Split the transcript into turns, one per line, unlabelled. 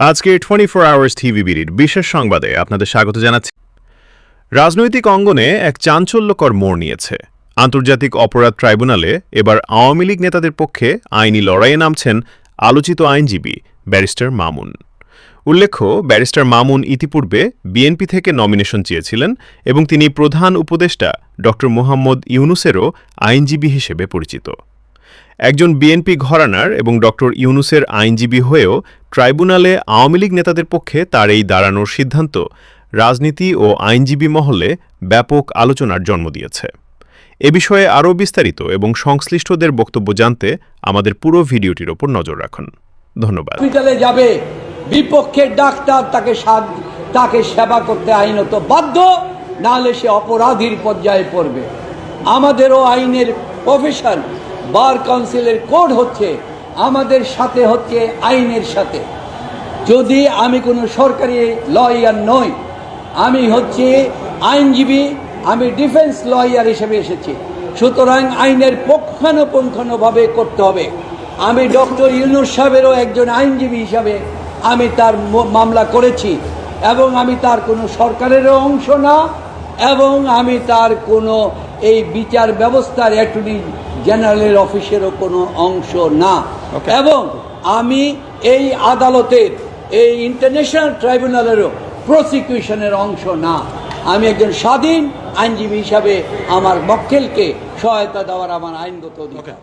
আজকে 24 আওয়ার্স টিভিবিডির বিশেষ সংবাদে আপনাদের স্বাগত জানাচ্ছি। রাজনৈতিক অঙ্গনে এক চাঞ্চল্যকর মোড় নিয়েছে। আন্তর্জাতিক অপরাধ ট্রাইব্যুনালে এবার আওয়ামী লীগ নেতাদের পক্ষে আইনি লড়াইয়ে নামছেন আলোচিত আইনজীবী ব্যারিস্টার মামুন। উল্লেখ্য, ব্যারিস্টার মামুন ইতিপূর্বে বিএনপি থেকে নমিনেশন চেয়েছিলেন এবং তিনি প্রধান উপদেষ্টা ড. মোহাম্মদ ইউনূসেরও আইনজীবী হিসেবে পরিচিত। একজন বিএনপি ঘরানার এবং ড. ইউনূসের আইনজীবী হয়েও ট্রাইব্যুনালে আওয়ামী লীগ নেতাদের পক্ষে তার এই দাঁড়ানোর সিদ্ধান্ত রাজনীতি ও আইনজীবী মহলে ব্যাপক আলোচনার জন্ম দিয়েছে। এ বিষয়ে আরও বিস্তারিত এবং সংশ্লিষ্টদের বক্তব্য জানতে আমাদের পুরো ভিডিওটির ওপর নজর রাখুন। ধন্যবাদ।
হসপিটালে যাবে, বিপক্ষের ডাক্তার তাকে সেবা করতে আইনত বাধ্য, নাহলে সে অপরাধীর পর্যায়ে পড়বে। আমাদেরও আইনের প্রফেশন, বার কাউন্সিলের কোড হচ্ছে আমাদের সাথে হচ্ছে আইনের সাথে। যদি আমি কোনো সরকারি লয়ার নই, আমি হচ্ছে আইনজীবী, আমি ডিফেন্স লয়ার হিসেবে এসেছি, সুতরাং আইনের পুঙ্খানুপুঙ্খভাবে করতে হবে। আমি ডক্টর ইউনূস সাহেবেরও একজন আইনজীবী হিসাবে আমি তার মামলা করেছি এবং আমি তার কোনো সরকারেরও অংশ না এবং আমি তার কোনো এই বিচার ব্যবস্থার অ্যাটর্নি জেনারেলের অফিসেরও কোনো অংশ না। এবং আমি এই আদালতের, এই ইন্টারন্যাশনাল ট্রাইব্যুনালেরও প্রসিকিউশনের অংশ না। আমি একজন স্বাধীন আইনজীবী হিসাবে আমার মক্কেলকে সহায়তা দেওয়ার আমার আইনগত অধিকার।